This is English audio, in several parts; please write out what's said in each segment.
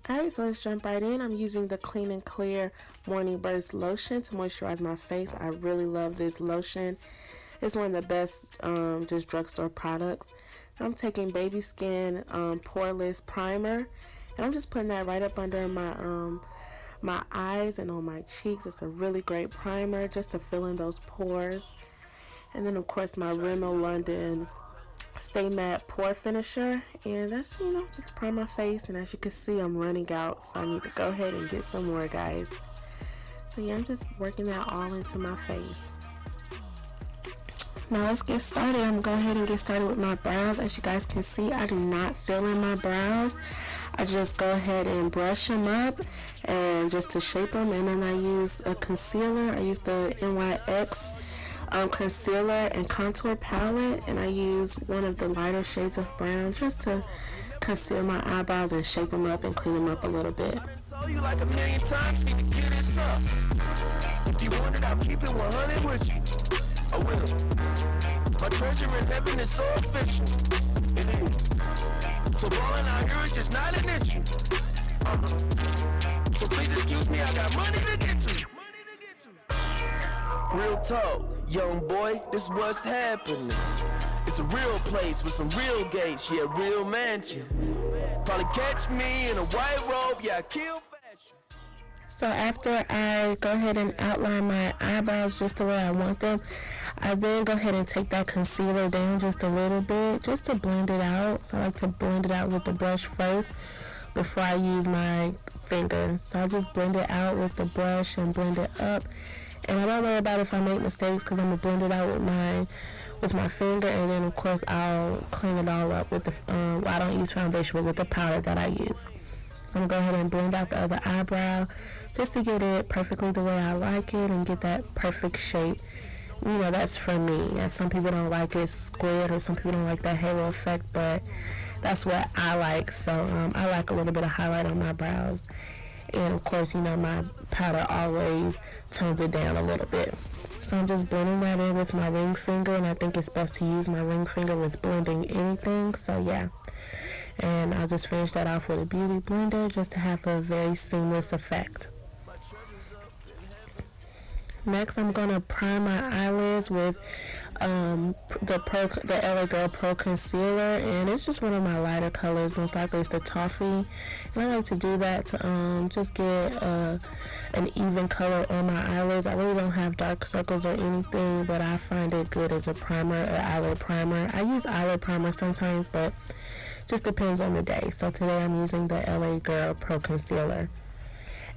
Alright, so let's jump right in. I'm using the Clean and Clear Morning Burst Lotion to moisturize my face. I really love this lotion. It's one of the best just drugstore products. I'm taking Baby Skin Poreless Primer, and I'm just putting that right up under my eyes and on my cheeks. It's a really great primer just to fill in those pores. And then of course my Rimmel London Stay Matte Pore Finisher, and that's, you know, just to prime my face. And as you can see, I'm running out, so I need to go ahead and get some more, guys. So yeah, I'm just working that all into my face. Now let's get started. I'm gonna go ahead and get started with my brows. As you guys can see, I do not fill in my brows. I just go ahead and brush them up and just to shape them, and then I use a concealer. I use the NYX concealer and contour palette, and I use one of the lighter shades of brown just to conceal my eyebrows and shape them up and clean them up a little bit. Told you like a million times, need to get this up. If you want it, I'll keep it 100 with you. I will. My treasure in heaven is so official. It is. So rolling out here is just not an issue. So please excuse me, I got money to get to. Real talk, young boy, this what's happening. It's a real place with some real gates, yeah, real mansion. Probably catch me in a white robe, yeah, I kill fashion. So after I go ahead and outline my eyebrows just the way I want them, I then go ahead and take that concealer down just a little bit just to blend it out. So I like to blend it out with the brush first before I use my finger. So I just blend it out with the brush and blend it up. And I don't worry about if I make mistakes because I'm going to blend it out with my finger, and then of course I'll clean it all up with the, well, I don't use foundation, but with the powder that I use. So I'm going to go ahead and blend out the other eyebrow just to get it perfectly the way I like it and get that perfect shape. You know, that's for me. As some people don't like it squared, or some people don't like that halo effect, but that's what I like. So I like a little bit of highlight on my brows. And of course, you know, my powder always tones it down a little bit. So I'm just blending that in with my ring finger, and I think it's best to use my ring finger with blending anything. So yeah, and I'll just finish that off with a beauty blender just to have a very seamless effect. Next, I'm going to prime my eyelids with the LA Girl Pro Concealer, and it's just one of my lighter colors. Most likely it's the Toffe, and I like to do that to just get an even color on my eyelids. I really don't have dark circles or anything, but I find it good as a primer, an eyelid primer. I use eyelid primer sometimes, but just depends on the day. So today I'm using the LA Girl Pro Concealer.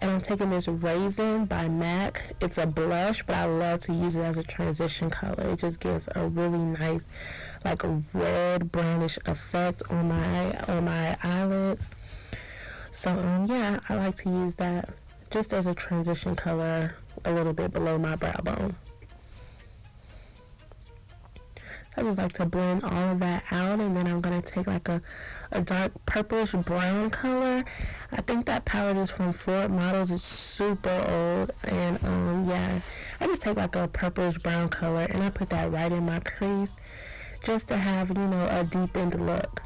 And I'm taking this Raizin by MAC. It's a blush, but I love to use it as a transition color. It just gives a really nice, like a red brownish effect on my eyelids. So yeah, I like to use that just as a transition color a little bit below my brow bone. I just like to blend all of that out, and then I'm going to take like a dark purplish brown color. I think that palette is from Ford Models. It's super old, and yeah, I just take like a purplish brown color and I put that right in my crease just to have, you know, a deepened look.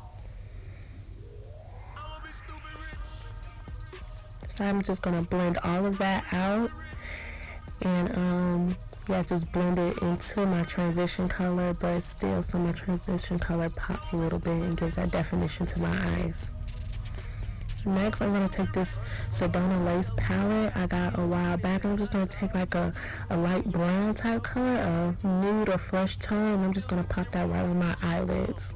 So I'm just going to blend all of that out, and yeah, just blend it into my transition color, but still so my transition color pops a little bit and gives that definition to my eyes. Next, I'm going to take this Sedona lace palette I got a while back, and I'm just going to take like a light brown type color, a nude or flesh tone, and I'm just going to pop that right on my eyelids.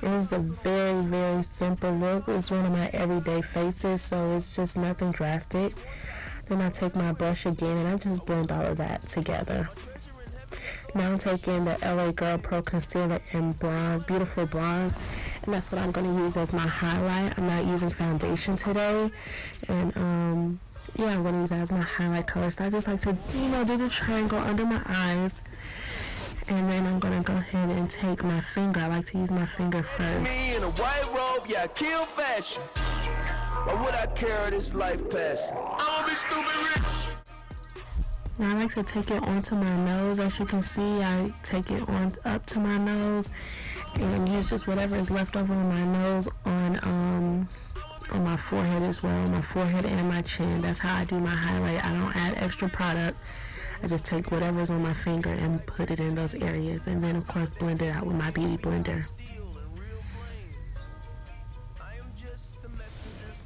It is a very, very simple look. It's one of my everyday faces, so it's just nothing drastic. Then I take my brush again and I just blend all of that together. Now I'm taking the LA Girl Pro Concealer in bronze, beautiful bronze, and that's what I'm going to use as my highlight. I'm not using foundation today, and yeah, I'm going to use that as my highlight color. So I just like to, you know, do the triangle under my eyes, and then I'm going to go ahead and take my finger. I like to use my finger first. Me in a white robe, yeah, I kill fashion. Why would I care this life passing? I'ma be stupid rich. Now I like to take it onto my nose. As you can see, I take it on up to my nose and use just whatever is left over on my nose on my my forehead as well, my forehead and my chin. That's how I do my highlight. I don't add extra product. I just take whatever's on my finger and put it in those areas, and then of course blend it out with my beauty blender.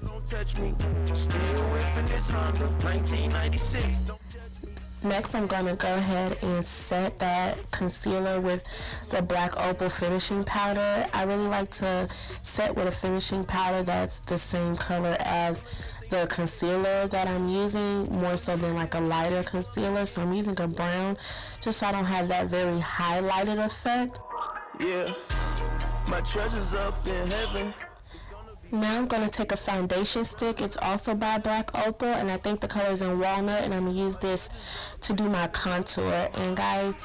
Don't touch me. Still whipping this Honda 1996. Next, I'm going to go ahead and set that concealer with the black Opal finishing powder. I really like to set with a finishing powder that's the same color as the concealer that I'm using, more so than like a lighter concealer. So I'm using a brown just so I don't have that very highlighted effect. Yeah, my treasure's up in heaven. Now I'm going to take a foundation stick. It's also by Black Opal, and I think the color is in Walnut, and I'm going to use this to do my contour. And guys,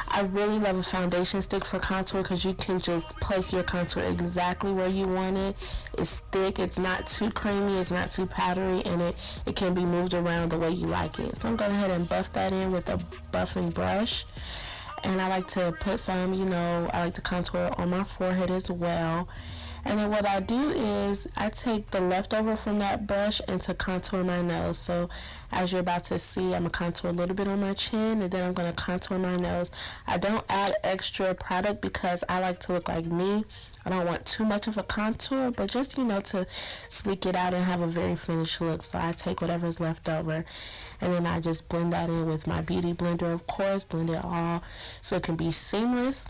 I really love a foundation stick for contour because you can just place your contour exactly where you want it. It's thick, it's not too creamy, it's not too powdery, and it can be moved around the way you like it. So I'm going to go ahead and buff that in with a buffing brush. And I like to put some, I like to contour on my forehead as well. And then what I do is I take the leftover from that brush and to contour my nose. So as you're about to see, I'm going to contour a little bit on my chin, and then I'm going to contour my nose. I don't add extra product because I like to look like me. I don't want too much of a contour, but just, to sleek it out and have a very finished look. So I take whatever's left over, and then I just blend that in with my beauty blender, of course, blend it all so it can be seamless.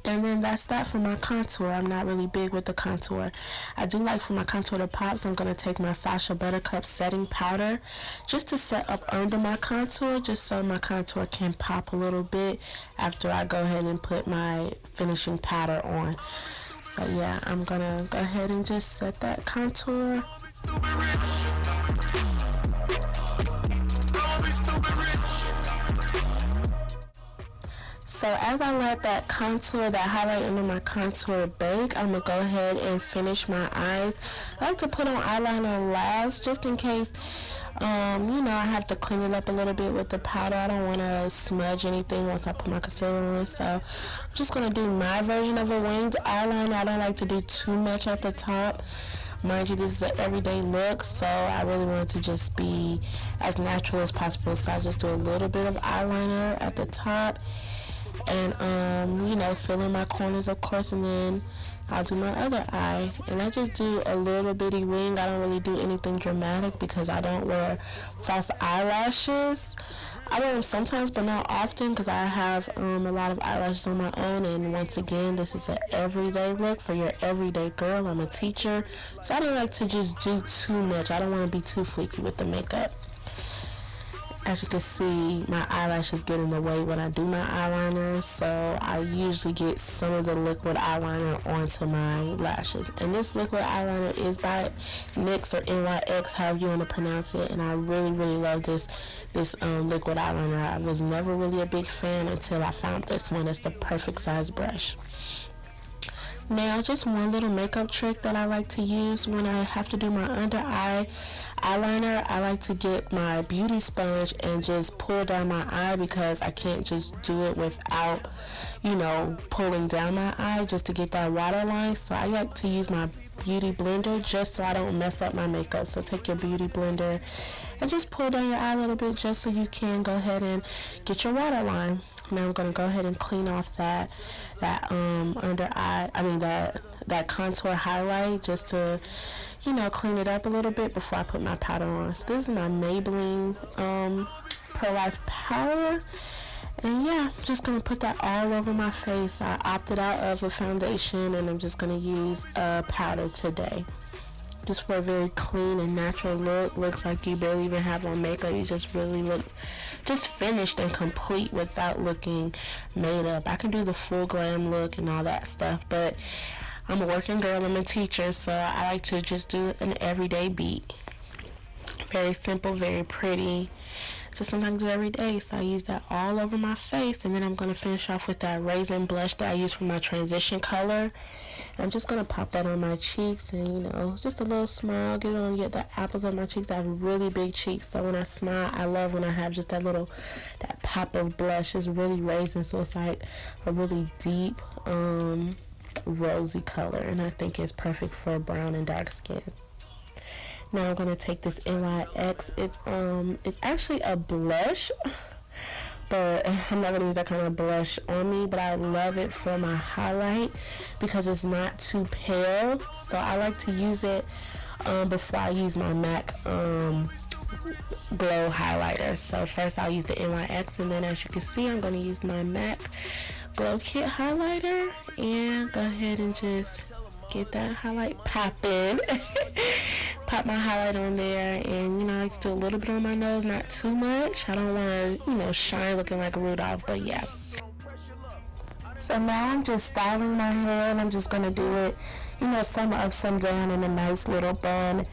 And then that's that for my contour. I'm not really big with the contour. I do like for my contour to pop, so I'm going to take my Sacha Buttercup setting powder just to set up under my contour, just so my contour can pop a little bit after I go ahead and put my finishing powder on. So yeah, I'm going to go ahead and just set that contour. So as I let that contour, that highlight under my contour bake, I'm going to go ahead and finish my eyes. I like to put on eyeliner last just in case, I have to clean it up a little bit with the powder. I don't want to smudge anything once I put my concealer on. So I'm just going to do my version of a winged eyeliner. I don't like to do too much at the top. Mind you, this is an everyday look, so I really want it to just be as natural as possible. So I just do a little bit of eyeliner at the top. And, fill in my corners, of course, and then I'll do my other eye. And I just do a little bitty wing. I don't really do anything dramatic because I don't wear false eyelashes. I wear them sometimes, but not often because I have a lot of eyelashes on my own. And once again, this is an everyday look for your everyday girl. I'm a teacher, so I don't like to just do too much. I don't want to be too fleeky with the makeup. As you can see, my eyelashes get in the way when I do my eyeliner, so I usually get some of the liquid eyeliner onto my lashes. And this liquid eyeliner is by NYX or NYX, however you want to pronounce it, and I really, really love this liquid eyeliner. I was never really a big fan until I found this one. It's the perfect size brush. Now, just one little makeup trick that I like to use when I have to do my under eye eyeliner, I like to get my beauty sponge and just pull down my eye because I can't just do it without, pulling down my eye just to get that waterline. So I like to use my beauty blender just so I don't mess up my makeup. So take your beauty blender and just pull down your eye a little bit just so you can go ahead and get your waterline. Now I'm going to go ahead and clean off that under eye, that contour highlight just to, clean it up a little bit before I put my powder on. So this is my Maybelline Pro Life powder. And yeah, I'm just going to put that all over my face. I opted out of a foundation and I'm just going to use a powder today. Just for a very clean and natural look. Looks like you barely even have on makeup. You just really look just finished and complete without looking made up. I can do the full glam look and all that stuff, but I'm a working girl, I'm a teacher, so I like to just do an everyday beat. Very simple, very pretty. Just something I do every day, so I use that all over my face. And then I'm going to finish off with that Raizin Blush that I use for my transition color. And I'm just going to pop that on my cheeks and, just a little smile. Get the apples on my cheeks. I have really big cheeks, so when I smile, I love when I have just that pop of blush. It's really Raizin, so it's like a really deep, rosy color. And I think it's perfect for brown and dark skin. Now I'm gonna take this NYX. It's actually a blush, but I'm not gonna use that kind of blush on me, but I love it for my highlight because it's not too pale. So I like to use it before I use my MAC glow highlighter. So first I'll use the NYX, and then as you can see, I'm gonna use my MAC glow kit highlighter and go ahead and just get that highlight popping. Pop my highlight on there, and I like to do a little bit on my nose, not too much. I don't want to shine looking like a Rudolph, but yeah. So now I'm just styling my hair, and I'm just gonna do it some up, some down in a nice little bun.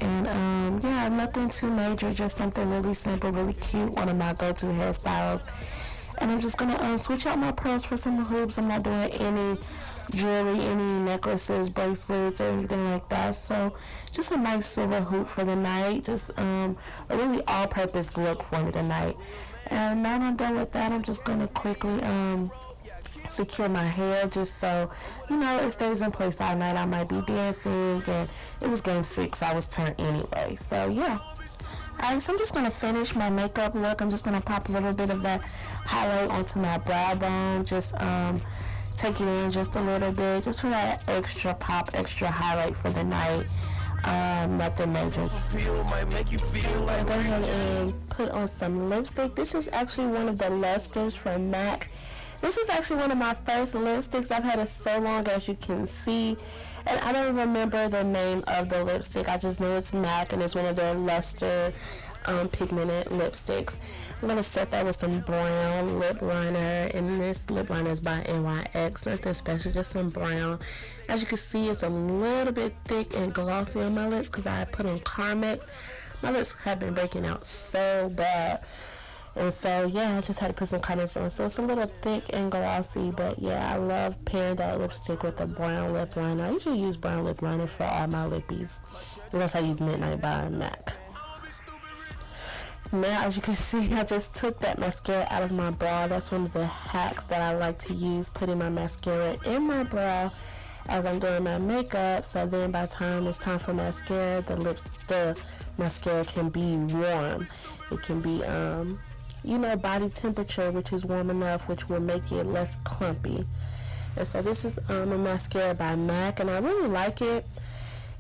And yeah, nothing too major, just something really simple, really cute, one of my go-to hairstyles. And I'm just gonna switch out my pearls for some hoops. I'm not doing any jewelry, any necklaces, bracelets, or anything like that. So just a nice silver hoop for the night, just a really all-purpose look for me tonight. And now I'm done with that, I'm just gonna quickly secure my hair just so it stays in place all night. I might be dancing, and it was game 6, I was turned anyway, so yeah. Alright, so I'm just going to finish my makeup look. I'm just going to pop a little bit of that highlight onto my brow bone. Just take it in just a little bit, just for that extra pop, extra highlight for the night. Nothing major. So go ahead and put on some lipstick. This is actually one of the lusters from MAC. This is actually one of my first lipsticks. I've had it so long, as you can see. And I don't remember the name of the lipstick. I just know it's MAC, and it's one of their luster pigmented lipsticks. I'm going to set that with some brown lip liner. And this lip liner is by NYX. Nothing special, just some brown. As you can see, it's a little bit thick and glossy on my lips because I put on Carmex. My lips have been breaking out so bad. And so, yeah, I just had to put some Carmex on. So it's a little thick and glossy, but yeah, I love pairing that lipstick with a brown lip liner. I usually use brown lip liner for all my lippies, unless I use Midnight by MAC. Now, as you can see, I just took that mascara out of my brow. That's one of the hacks that I like to use, putting my mascara in my brow as I'm doing my makeup. So then by the time it's time for mascara, the mascara can be warm. It can be body temperature, which is warm enough, which will make it less clumpy. And so this is a mascara by MAC, and I really like it.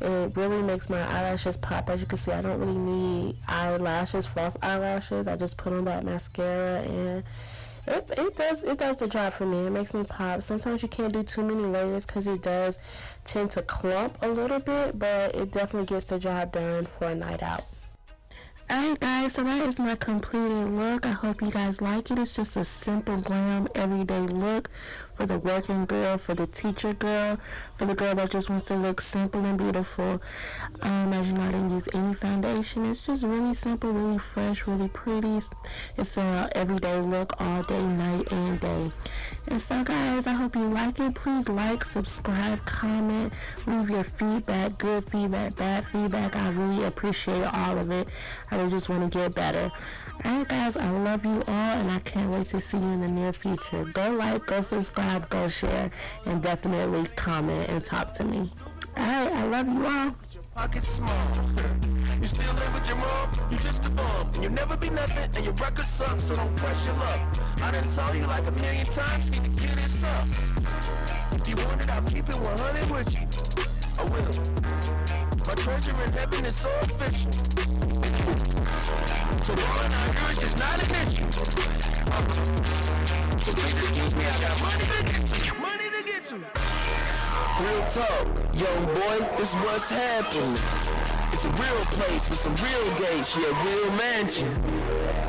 It really makes my eyelashes pop. As you can see, I don't really need eyelashes, false eyelashes. I just put on that mascara, and it does the job for me. It makes me pop. Sometimes you can't do too many layers because it does tend to clump a little bit, but it definitely gets the job done for a night out. Alright guys, so that is my completed look. I hope you guys like it. It's just a simple, glam, everyday look for the working girl, for the teacher girl, for the girl that just wants to look simple and beautiful. As you know, I didn't use any foundation. It's just really simple, really fresh, really pretty. It's a everyday look all day, night, and day. And so guys, I hope you like it. Please like, subscribe, comment, leave your feedback, good feedback, bad feedback. I really appreciate all of it. I just want to get better. Alright guys, I love you all, and I can't wait to see you in the near future. Go like, go subscribe, go share, and definitely comment and talk to me. Alright, I love you all. Pocket small. You still live with your mom, you just a bum. You'll never be nothing, and your record sucks, so don't press your luck. I done told you like a million times, you need to get this up. If you want it, I'll keep it 100 with you. I will. My treasure in heaven is so official. So going out here is just not an issue. So please excuse me, I got money to get to. Money to get to. Real talk, young boy, this is what's happening. It's a real place with some real gates, yeah, real mansion.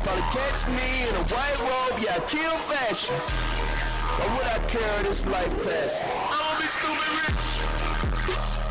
Probably catch me in a white robe, yeah, I kill fashion. Or would I carry this life past? I wanna be stupid rich.